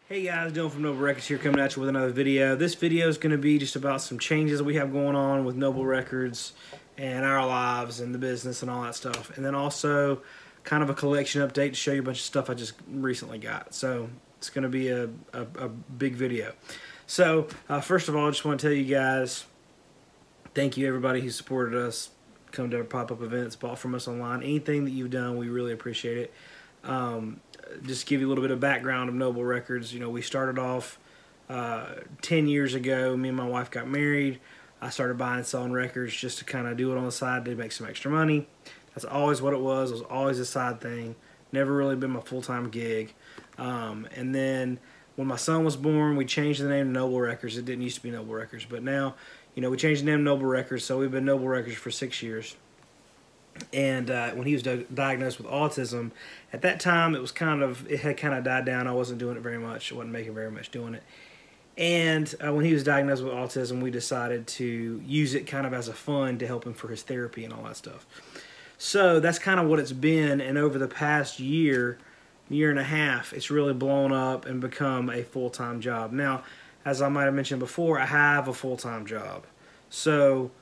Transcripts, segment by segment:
Hey guys, Dylan from Noble Records here, coming at you with another video. This video is going to be just about some changes we have going on with Noble Records and our lives and the business and all that stuff. And then also kind of a collection update to show you a bunch of stuff I just recently got. So it's going to be a big video. So first of all, I just want to tell you guys, thank you everybody who supported us, come to our pop-up events, bought from us online. Anything that you've done, we really appreciate it. Just to give you a little bit of background of Noble Records, you know, we started off 10 years ago. Me and my wife got married. I started buying and selling records just to kind of do it on the side to make some extra money. That's always what it was. It was always a side thing. Never really been my full-time gig. And then when my son was born, we changed the name to Noble Records. It didn't used to be Noble Records, but now, you know, we changed the name to Noble Records, so we've been Noble Records for 6 years. And when he was diagnosed with autism, at that time it had kind of died down. I wasn't doing it very much. I wasn't making very much doing it. And when he was diagnosed with autism, we decided to use it kind of as a fund to help him for his therapy and all that stuff. So that's kind of what it's been. And over the past year and a half, it's really blown up and become a full-time job. Now, as I might have mentioned before, I have a full-time job. So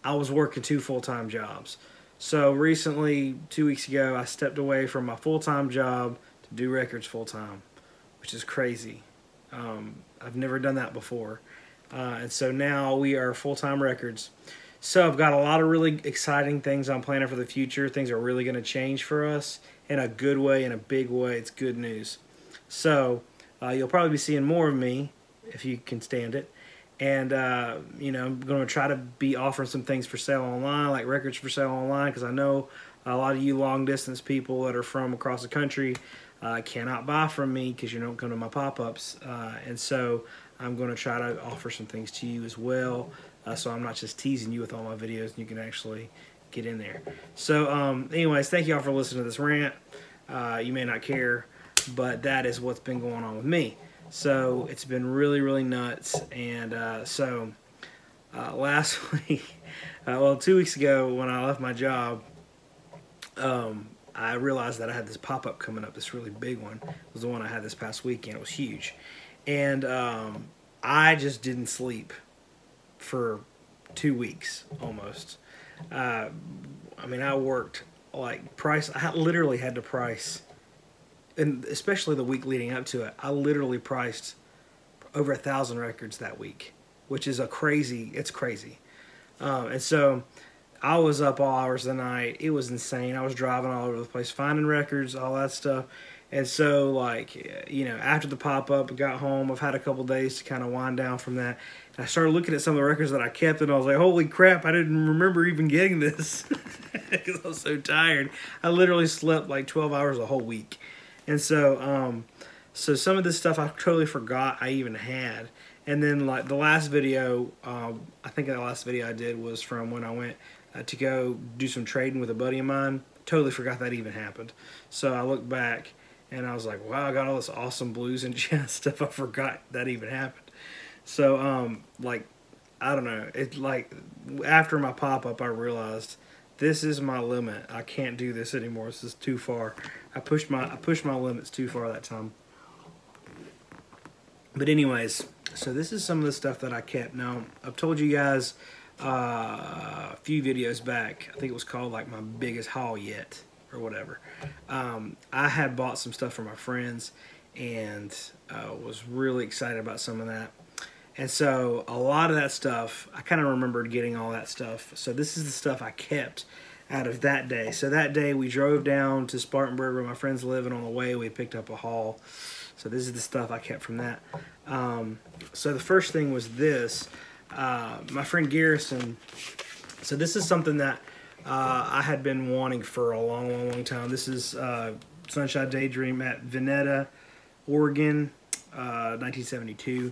I was working 2 full-time jobs. So recently, 2 weeks ago, I stepped away from my full-time job to do records full-time, which is crazy. I've never done that before. And so now we are full-time records. So I've got a lot of really exciting things I'm planning for the future. Things are really going to change for us in a good way, in a big way. It's good news. So you'll probably be seeing more of me if you can stand it. And, you know, I'm going to try to be offering some things for sale online, like records for sale online, because I know a lot of you long-distance people that are from across the country cannot buy from me because you don't come to my pop-ups. And so I'm going to try to offer some things to you as well, so I'm not just teasing you with all my videos, and you can actually get in there. So, anyways, thank you all for listening to this rant. You may not care, but that is what's been going on with me. So it's been really, really nuts. And last week, well, 2 weeks ago when I left my job, I realized that I had this pop-up coming up, this really big one. It was the one I had this past weekend. It was huge. And I just didn't sleep for 2 weeks almost. I mean, I worked like I literally had to price. And especially the week leading up to it, I literally priced over 1,000 records that week, which is it's crazy. And so I was up all hours of the night. It was insane. I was driving all over the place, finding records, all that stuff. And so, like, you know, after the pop-up, I got home. I've had a couple days to kind of wind down from that. And I started looking at some of the records that I kept, and I was like, holy crap, I didn't remember even getting this because I was so tired. I literally slept like 12 hours the whole week. And so, so some of this stuff I totally forgot I even had. And then, like, the last video, I think the last video I did was from when I went to go do some trading with a buddy of mine. Totally forgot that even happened. So I looked back, and I was like, wow, I got all this awesome blues and jazz stuff. I forgot that even happened. So, like, I don't know. It's like, after my pop-up, I realized this is my limit. I can't do this anymore. This is too far. I pushed my limits too far that time. But anyways, so this is some of the stuff that I kept. Now, I've told you guys a few videos back. I think it was called like my biggest haul yet or whatever. I had bought some stuff for my friends and was really excited about some of that. And so a lot of that stuff, I kind of remembered getting all that stuff. So this is the stuff I kept out of that day. So that day we drove down to Spartanburg where my friends live, and on the way we picked up a haul. So this is the stuff I kept from that. So the first thing was this. My friend Garrison, so this is something that I had been wanting for a long time. This is Sunshine Daydream at Veneta, Oregon, 1972.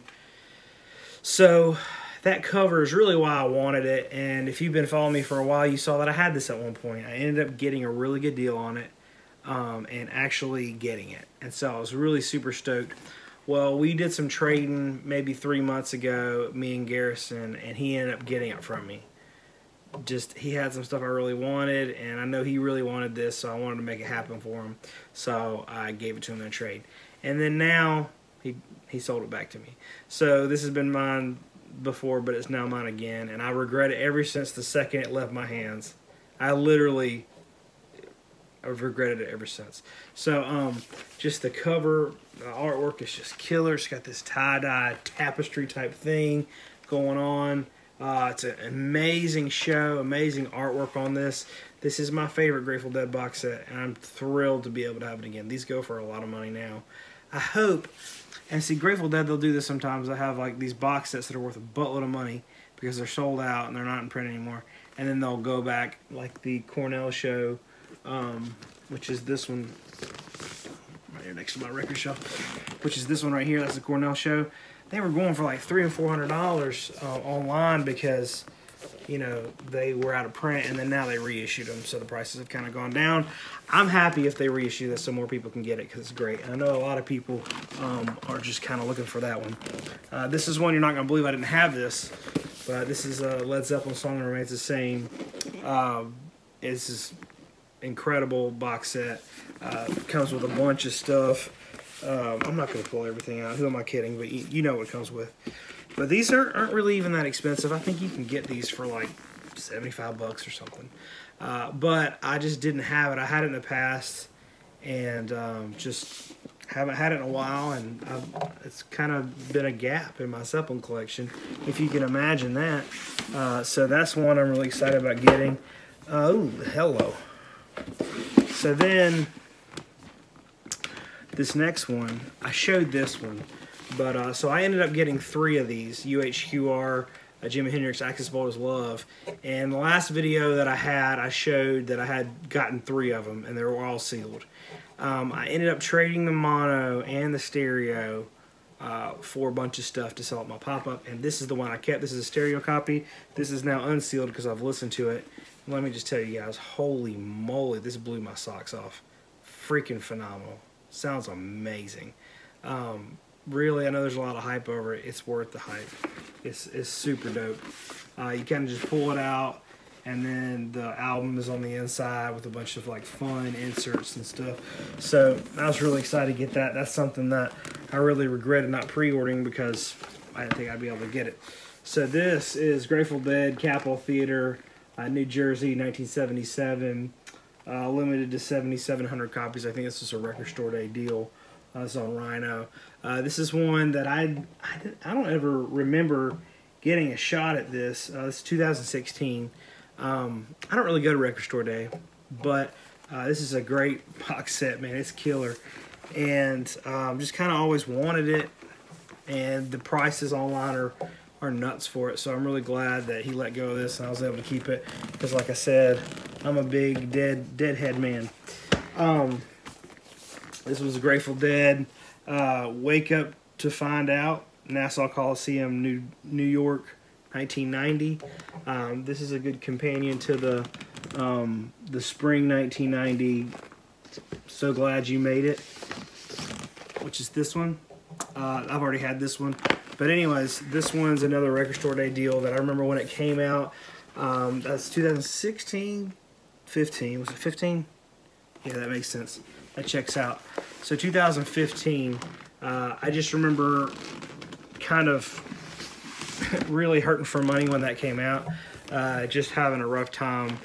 So that cover is really why I wanted it, and if you've been following me for a while, you saw that I had this at one point. I ended up getting a really good deal on it, and actually getting it, and so I was really super stoked. Well, we did some trading maybe 3 months ago, me and Garrison, and he ended up getting it from me. He had some stuff I really wanted, and I know he really wanted this, so I wanted to make it happen for him, so I gave it to him in a trade. And then now He sold it back to me. So this has been mine before, but it's now mine again, and I regret it ever since the second it left my hands. I've regretted it ever since. So just the cover, the artwork is just killer. It's got this tie-dye tapestry type thing going on. It's an amazing show, amazing artwork on this. This is my favorite Grateful Dead box set, and I'm thrilled to be able to have it again. These go for a lot of money now. I hope, and see, Grateful Dead, they'll do this sometimes. They have like these box sets that are worth a buttload of money because they're sold out and they're not in print anymore. And then they'll go back, like the Cornell show, which is this one right here next to my record shelf, which is this one right here. That's the Cornell show. They were going for like $300 and $400 online because, you know, they were out of print, and then now they reissued them, so the prices have kind of gone down. I'm happy if they reissue this so more people can get it because it's great. And I know a lot of people are just kind of looking for that one. This is one you're not going to believe I didn't have this, but this is a Led Zeppelin Song That Remains the Same. It's this incredible box set. Comes with a bunch of stuff. I'm not going to pull everything out. Who am I kidding? But you know what it comes with. But these aren't really even that expensive. I think you can get these for like 75 bucks or something. But I just didn't have it. I had it in the past and just haven't had it in a while. And it's kind of been a gap in my Zeppelin collection, if you can imagine that. So that's one I'm really excited about getting. Oh, hello. So then this next one, I showed this one, but so I ended up getting 3 of these UHQR Jimi Hendrix Axis Bold as Love. And the last video that I had, I showed that I had gotten 3 of them, and they were all sealed. I ended up trading the mono and the stereo for a bunch of stuff to sell at my pop-up, and this is the one I kept. This is a stereo copy. This is now unsealed because I've listened to it. Let me just tell you guys, holy moly, this blew my socks off. Freaking phenomenal. Sounds amazing. Really, I know there's a lot of hype over it. It's worth the hype. It's super dope. You kind of just pull it out, and then the album is on the inside with a bunch of like fun inserts and stuff. So I was really excited to get that. That's something that I really regretted not pre-ordering because I didn't think I'd be able to get it. So this is Grateful Dead, Capitol Theater, New Jersey, 1977. Limited to 7,700 copies. I think this was a Record Store Day deal. It's on Rhino. This is one that I don't ever remember getting a shot at this. It's 2016. I don't really go to Record Store Day, but this is a great box set, man. It's killer. And just kind of always wanted it. And the prices online are nuts for it. So I'm really glad that he let go of this and I was able to keep it. Because like I said, I'm a big Deadhead man. This was Grateful Dead. Wake Up to Find Out. Nassau Coliseum, New York, 1990. This is a good companion to the spring 1990 So Glad You Made It, which is this one. I've already had this one. But anyways, this one's another Record Store Day deal that I remember when it came out. That's 2016, 15. Was it 15? Yeah, that makes sense. That checks out. So 2015, I just remember kind of really hurting for money when that came out. Just having a rough time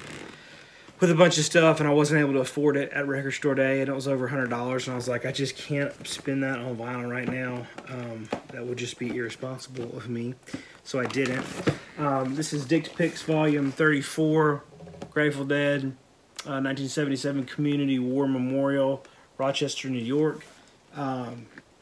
with a bunch of stuff, and I wasn't able to afford it at Record Store Day, and it was over $100, and I was like, I just can't spend that on vinyl right now. That would just be irresponsible of me, so I didn't. This is Dick Picks Volume 34, Grateful Dead, 1977 Community War Memorial, Rochester, New York.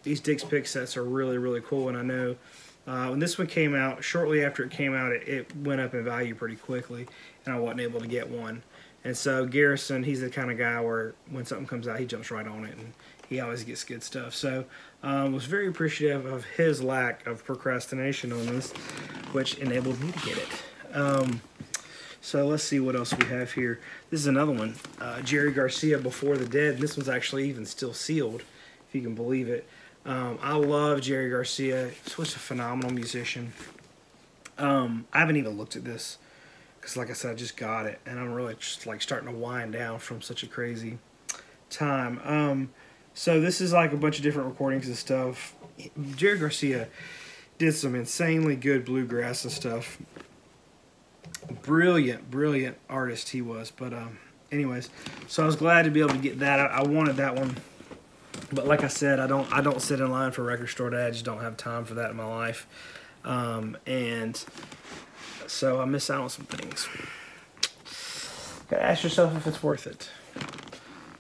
These Dick's Pick sets are really, really cool, and I know when this one came out, shortly after it came out, it went up in value pretty quickly, and I wasn't able to get one. And so Garrison, he's the kind of guy where when something comes out, he jumps right on it, and he always gets good stuff. So was very appreciative of his lack of procrastination on this, which enabled me to get it. So let's see what else we have here. This is another one, Jerry Garcia, Before the Dead. This one's actually even still sealed, if you can believe it. I love Jerry Garcia. He's such a phenomenal musician. I haven't even looked at this, because like I said, I just got it, and I'm really just like starting to wind down from such a crazy time. So this is like a bunch of different recordings and stuff. Jerry Garcia did some insanely good bluegrass and stuff. Brilliant, brilliant artist he was. But anyways, so I was glad to be able to get that. I wanted that one, but like I said, I don't sit in line for a record store today. I just don't have time for that in my life, and so I miss out on some things. Gotta ask yourself if it's worth it.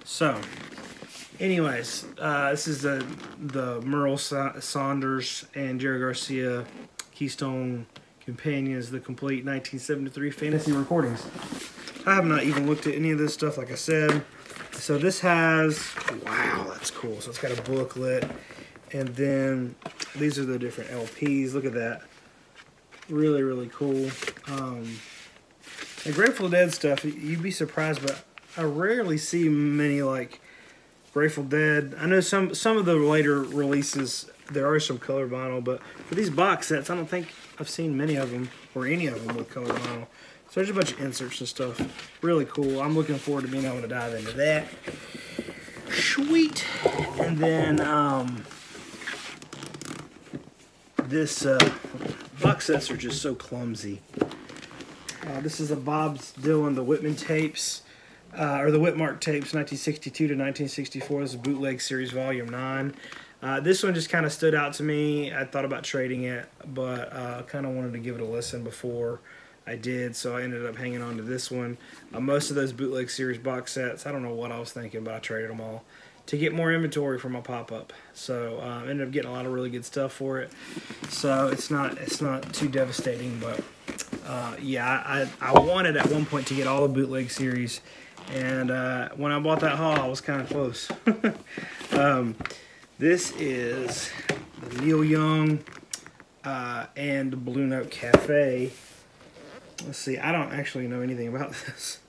So, anyways, this is the Merle Saunders and Jerry Garcia Keystone Companions, the complete 1973 fantasy recordings. I have not even looked at any of this stuff, like I said. So this has, wow, that's cool. So it's got a booklet, and then these are the different LPs. Look at that. Really, really cool. The Grateful Dead stuff, you'd be surprised, but I rarely see many like Grateful Dead. I know some of the later releases, there are some color vinyl, but for these box sets, I don't think I've seen many of them, or any of them with color vinyl. So there's a bunch of inserts and stuff. Really cool. I'm looking forward to being able to dive into that. Sweet. And then this box sets are just so clumsy. This is a Bob Dylan, the Whitman tapes, or the Whitmark tapes, 1962 to 1964. This is Bootleg Series Volume 9. This one just kind of stood out to me. I thought about trading it, but kind of wanted to give it a listen before I did, so I ended up hanging on to this one. Most of those Bootleg Series box sets, I don't know what I was thinking, but I traded them all to get more inventory for my pop-up. So I ended up getting a lot of really good stuff for it. So it's not too devastating, but yeah, I wanted at one point to get all the Bootleg Series, and when I bought that haul, I was kind of close. This is the Neil Young and Blue Note Cafe. Let's see, I don't actually know anything about this,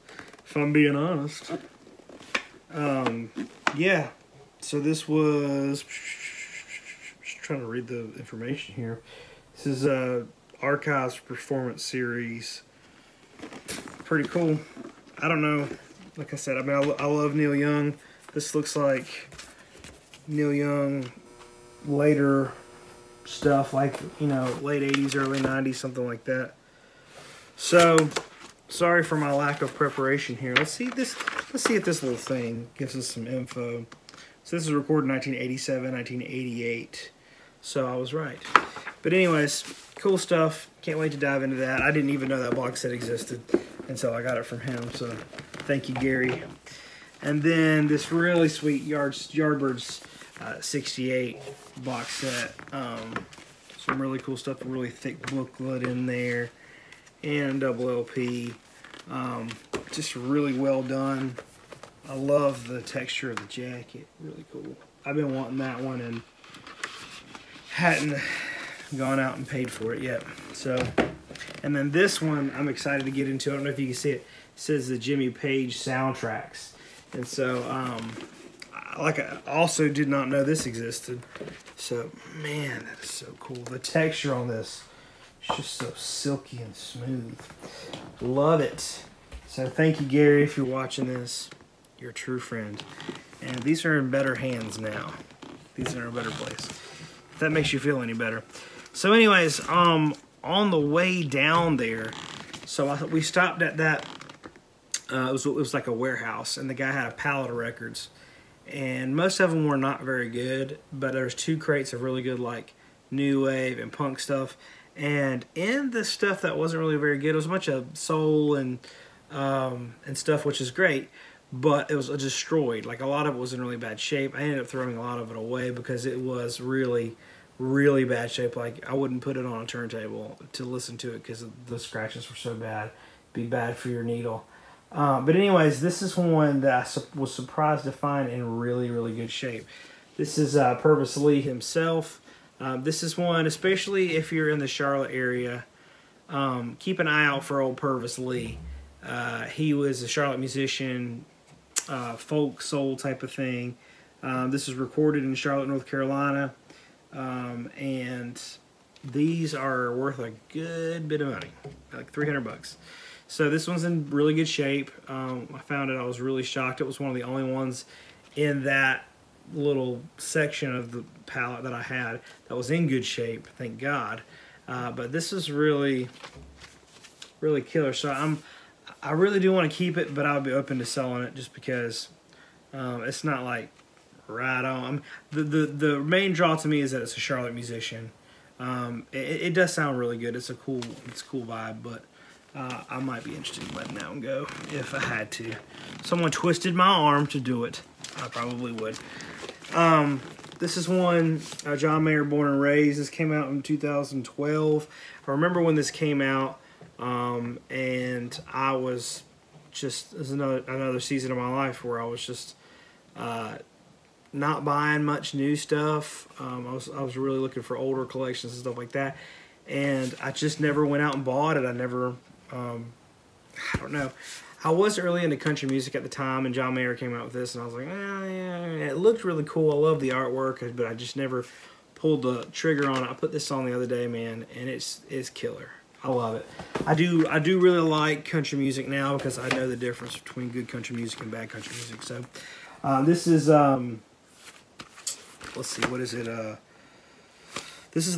if I'm being honest. Yeah, so this was, just trying to read the information here. This is Archives Performance Series. Pretty cool. I don't know, like I said, I mean, I love Neil Young. This looks like Neil Young later stuff, like, you know, late 80s, early 90s, something like that. So, sorry for my lack of preparation here. Let's see if this little thing gives us some info. So this is recorded in 1987, 1988. So I was right. But anyways, cool stuff. Can't wait to dive into that. I didn't even know that box set existed until I got it from him. So thank you, Gary. And then this really sweet Yardbirds 68 box set. Some really cool stuff. A really thick booklet in there. And double LP. Just really well done. I love the texture of the jacket. Really cool. I've been wanting that one and hadn't gone out and paid for it yet. So, and then this one I'm excited to get into. I don't know if you can see it. It says the Jimmy Page soundtracks. And so, like, I also did not know this existed. So, man, that is so cool. The texture on this. It's just so silky and smooth. Love it. So thank you, Gary, if you're watching this. You're a true friend. And these are in better hands now. These are in a better place. If that makes you feel any better. So anyways, on the way down there, so we stopped at that, it was like a warehouse, and the guy had a pallet of records. And most of them were not very good, but there's 2 crates of really good, like, new wave and punk stuff. And in the stuff that wasn't really very good, it was a bunch of soul and stuff, which is great, but it was destroyed. Like, a lot of it was in really bad shape. I ended up throwing a lot of it away because it was really, really bad shape. Like, I wouldn't put it on a turntable to listen to it because the scratches were so bad. It'd be bad for your needle. But anyways, this is one that I was surprised to find in really, really good shape. This is Purvis Lee himself. This is one, especially if you're in the Charlotte area, keep an eye out for old Purvis Lee. He was a Charlotte musician, folk, soul type of thing. This was recorded in Charlotte, North Carolina, and these are worth a good bit of money, like $300. So this one's in really good shape. I found it, I was really shocked. It was one of the only ones in that little section of the palette that I had that was in good shape, thank God. But this is really, really killer. So I really do want to keep it, but I'll be open to selling it just because it's not like right on. The main draw to me is that it's a Charlotte musician. It does sound really good. It's a cool vibe, but I might be interested in letting that one go if I had to. Someone twisted my arm to do it. I probably would. This is one, John Mayer, Born and Raised. This came out in 2012. I remember when this came out, and I was just, it was another season of my life where I was just not buying much new stuff. I was really looking for older collections and stuff like that, and I just never went out and bought it. I never, I don't know. I was early into country music at the time, and John Mayer came out with this, and I was like, yeah, it looked really cool. I love the artwork, but I just never pulled the trigger on it. I put this on the other day, man, and it's killer. I love it. I do really like country music now because I know the difference between good country music and bad country music. So this is let's see, what is it? This is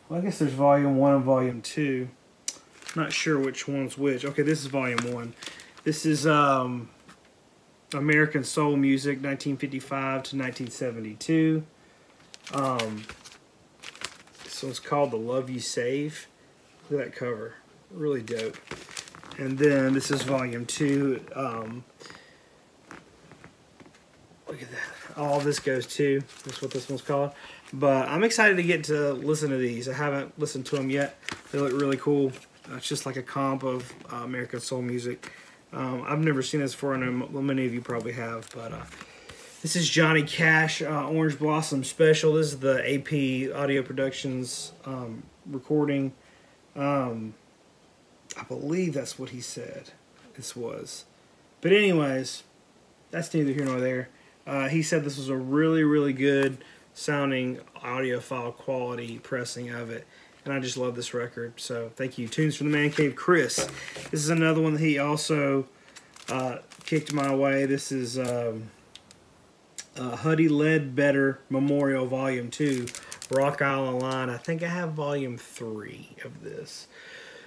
well, I guess there's volume 1 and volume 2. Not sure which one's which. Okay, this is volume 1. This is American Soul Music, 1955 to 1972. This one's called The Love You Save. Look at that cover. Really dope. And then this is volume 2. Look at that. All this goes to. That's what this one's called. But I'm excited to get to listen to these. I haven't listened to them yet. They look really cool. It's just like a comp of American Soul music. I've never seen this before. I know many of you probably have. But this is Johnny Cash, Orange Blossom Special. This is the AP Audio Productions recording. I believe that's what he said this was. But anyways, that's neither here nor there. He said this was a really, really good sounding audiophile quality pressing of it. And I just love this record. So thank you. Tunes from the Man Cave, Chris. This is another one that he also kicked my way. This is Huddy Ledbetter Memorial Volume 2, Rock Island Line. I think I have Volume 3 of this.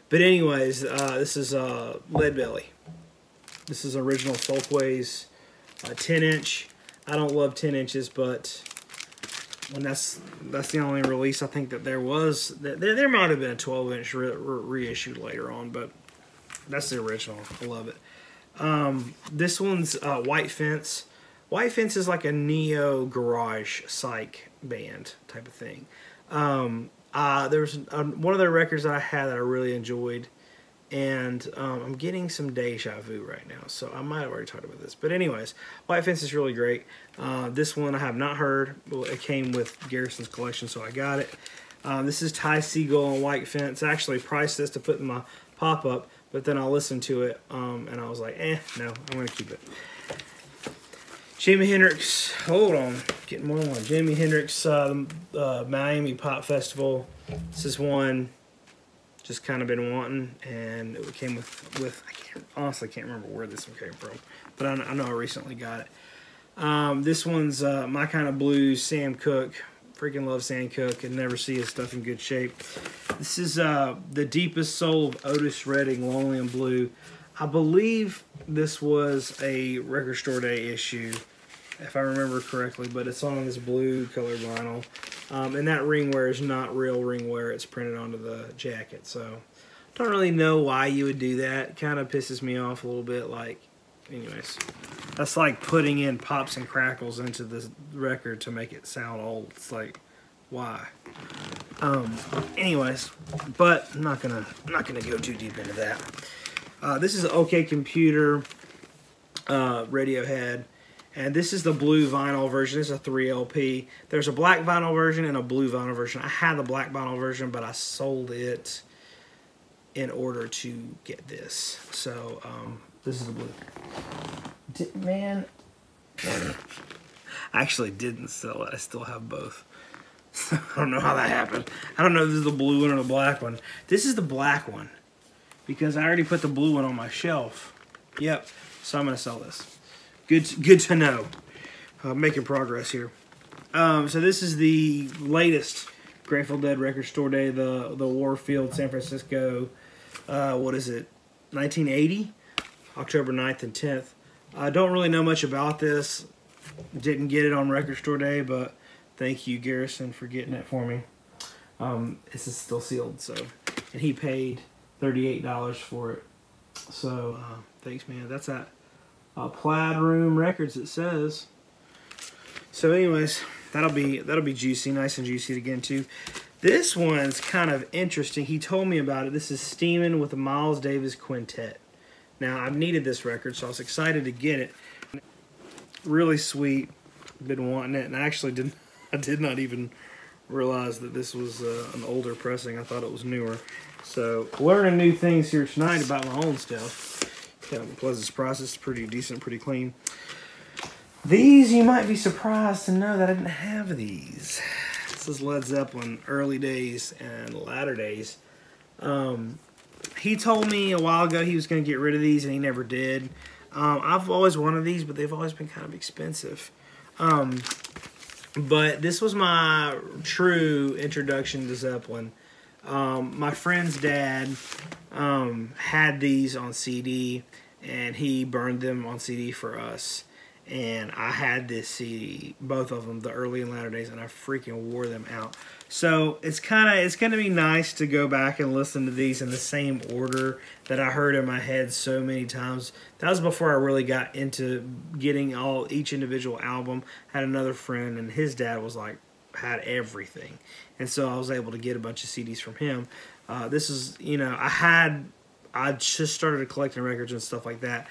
But anyways, this is Leadbelly. This is original Folkways 10-inch. I don't love 10 inches, but when that's the only release I think that there was. There might have been a 12-inch reissue later on, but that's the original. I love it. This one's White Fence. White Fence is like a neo garage psych band type of thing. There's one of their records that I had that I really enjoyed, and I'm getting some deja vu right now, so I might have already talked about this. But anyways, White Fence is really great. This one I have not heard. Well, it came with Garrison's collection, so I got it. This is Ty Segall and White Fence. I actually priced this to put in my pop-up, but then I listened to it, and I was like, no, I'm going to keep it. Jimi Hendrix, hold on, getting more than one. Jimi Hendrix, Miami Pop Festival. This is one just kind of been wanting, and it came with honestly can't remember where this one came from, but I know I recently got it. This one's My Kind of Blues, Sam Cooke. Freaking love Sam Cooke and never see his stuff in good shape. This is The Deepest Soul of Otis Redding, Lonely and Blue. I believe this was a Record Store Day issue, if I remember correctly, but it's on this blue colored vinyl. And that ringwear is not real ringwear. It's printed onto the jacket. So, don't really know why you would do that. Kind of pisses me off a little bit. Like, anyways, that's like putting in pops and crackles into this record to make it sound old. It's like, why? Anyways, but I'm not gonna go too deep into that. This is OK Computer, Radiohead. And this is the blue vinyl version. This is a 3LP. There's a black vinyl version and a blue vinyl version. I had the black vinyl version, but I sold it in order to get this. So, this is the blue. Man, I actually didn't sell it. I still have both. I don't know how that happened. I don't know if this is the blue one or the black one. This is the black one because I already put the blue one on my shelf. Yep. So I'm going to sell this. Good to know. making progress here. So this is the latest Grateful Dead Record Store Day, the Warfield, San Francisco, what is it, 1980? October 9th and 10th. I don't really know much about this. Didn't get it on Record Store Day, but thank you, Garrison, for getting it for me. This is still sealed, so, and he paid $38 for it. So thanks, man. That's at Plaid Room Records, it says. So, anyways, that'll be juicy, nice and juicy to get into. This one's kind of interesting. He told me about it. This is Steamin' with the Miles Davis Quintet. Now, I've needed this record, so I was excited to get it. Really sweet. Been wanting it, and I did not even realize that this was an older pressing. I thought it was newer. So, learning new things here tonight about my own stuff. Kind of a pleasant surprise. It's pretty decent, pretty clean. These, you might be surprised to know that I didn't have these. This is Led Zeppelin, early days and latter days. He told me a while ago he was going to get rid of these, and he never did. I've always wanted these, but they've always been kind of expensive. But this was my true introduction to Zeppelin. My friend's dad had these on CD, and he burned them on CD for us. And I had this CD, both of them, the early and latter days, and I freaking wore them out. So it's going to be nice to go back and listen to these in the same order that I heard in my head so many times. That was before I really got into getting each individual album. Had another friend, and his dad was like, had everything. And so I was able to get a bunch of CDs from him. This is, you know, I just started collecting records and stuff like that.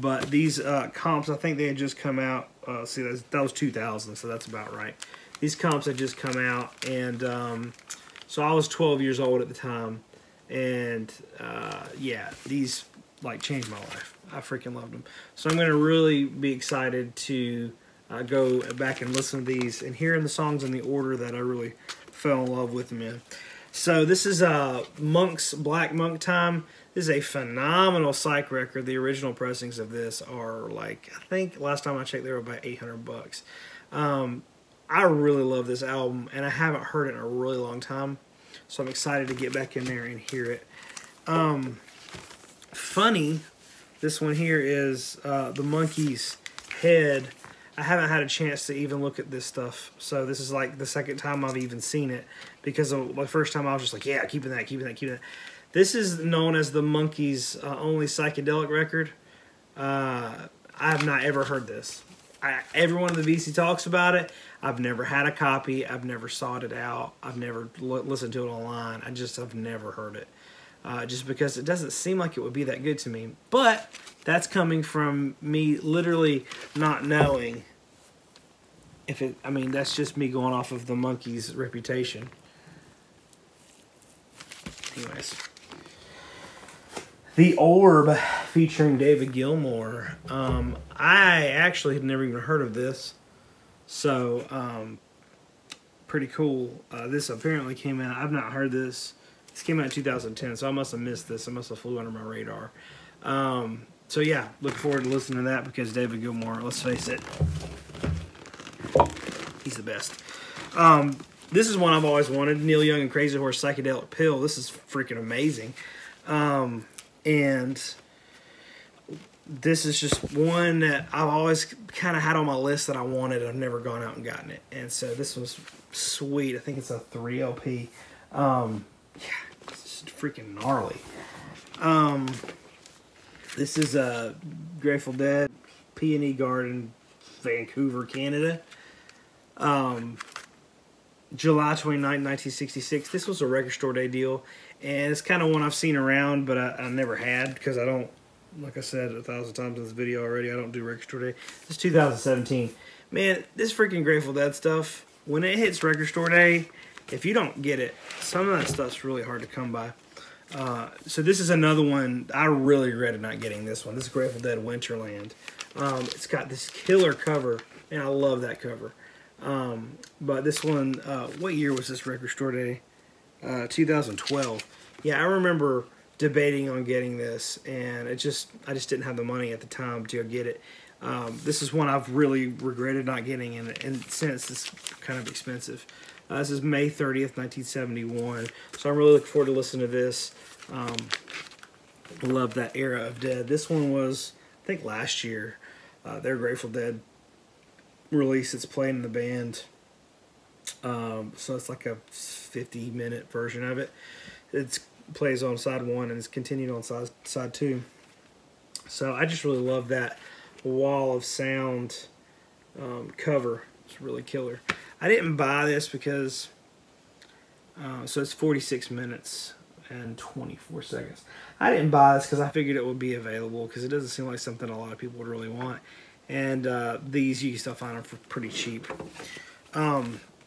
But these comps, I think they had just come out. See, that was 2000, so that's about right. These comps had just come out, and so I was 12 years old at the time. And yeah, these like changed my life. I freaking loved them. So I'm going to really be excited to go back and listen to these and hearing the songs in the order that I really fell in love with them in. So this is Monk's Black Monk Time. This is a phenomenal psych record. The original pressings of this are like, I think last time I checked they were about 800 bucks. I really love this album, and I haven't heard it in a really long time. So I'm excited to get back in there and hear it. Funny, this one here is the Monkey's Head. I haven't had a chance to even look at this stuff. So this is like the second time I've even seen it. Because the first time I was just like, yeah, keeping that, keeping that, keeping that. This is known as the Monkey's only psychedelic record. I have not ever heard this. Everyone in the VC talks about it. I've never had a copy. I've never sought it out. I've never listened to it online. I've never heard it. Just because it doesn't seem like it would be that good to me. But that's coming from me literally not knowing if it, I mean, that's just me going off of the Monkey's reputation. Anyways. The Orb featuring David Gilmour. I actually had never even heard of this. So, pretty cool. This apparently came out, I've not heard this. This came out in 2010, so I must have missed this. I must have flew under my radar. So yeah, look forward to listening to that because David Gilmour, let's face it, he's the best. This is one I've always wanted. Neil Young and Crazy Horse Psychedelic Pill. This is freaking amazing. And this is just one that I've always kind of had on my list that I wanted. I've never gone out and gotten it. And so this was sweet. I think it's a 3 LP. Yeah, it's just freaking gnarly. This is a Grateful Dead, Peony Garden, Vancouver, Canada. July 29, 1966. This was a Record Store Day deal. And it's kind of one I've seen around, but I never had because I don't, like I said 1,000 times in this video already, I don't do Record Store Day. This is 2017. Man, this freaking Grateful Dead stuff, when it hits Record Store Day, if you don't get it, some of that stuff's really hard to come by. So this is another one. I really regretted not getting this one. This is Grateful Dead Winterland. It's got this killer cover, and I love that cover. But this one, what year was this Record Store Day? 2012. Yeah, I remember debating on getting this, and I just didn't have the money at the time to go get it. This is one I've really regretted not getting, and since it's kind of expensive. This is May 30th, 1971. So I'm really looking forward to listening to this. Love that era of Dead. This one was, I think, last year. Their Grateful Dead release. It's playing in the band. So it's like a 50-minute version of it. It plays on side 1 and it's continued on side 2. So I just really love that wall of sound cover. It's really killer. I didn't buy this because so it's 46 minutes and 24 seconds. I didn't buy this because I figured it would be available, because it doesn't seem like something a lot of people would really want. And these, you can still find them for pretty cheap.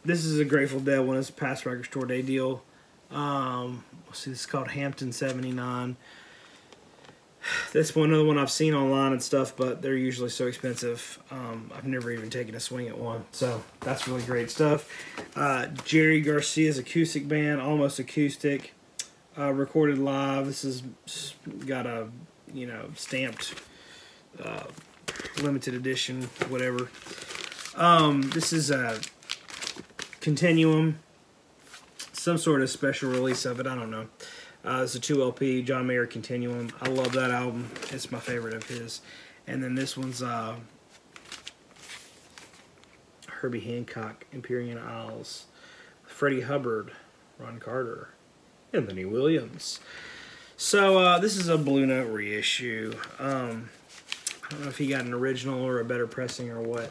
This is a Grateful Dead one. It's a past record store day deal. Let's see, this is called Hampton 79. This one, another one I've seen online and stuff, but they're usually so expensive. I've never even taken a swing at one, so that's really great stuff. Jerry Garcia's acoustic band, almost acoustic, recorded live. This has got a, you know, stamped limited edition, whatever. This is a Continuum, some sort of special release of it. I don't know. It's a 2 LP, John Mayer Continuum. I love that album. It's my favorite of his. And then this one's Herbie Hancock, Empyrean Isles, Freddie Hubbard, Ron Carter, Anthony Williams. So this is a Blue Note reissue. I don't know if he got an original or a better pressing or what.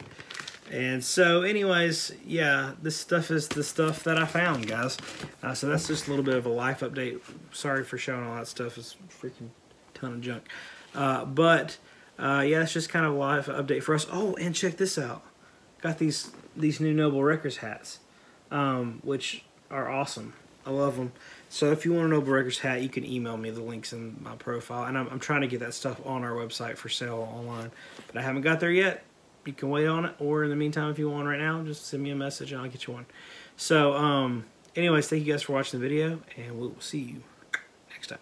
And so anyways, yeah, this stuff is the stuff that I found, guys. So that's just a little bit of a life update. Sorry for showing all that stuff. It's a freaking ton of junk. Yeah, it's just kind of a life update for us. Oh, and check this out. Got these new Noble Records hats, which are awesome. I love them. So if you want a Noble Records hat, you can email me. The link's in my profile. And I'm trying to get that stuff on our website for sale online. But I haven't got there yet. You can wait on it, or in the meantime, if you want right now, just send me a message and I'll get you one. So, anyways, thank you guys for watching the video, and we'll see you next time.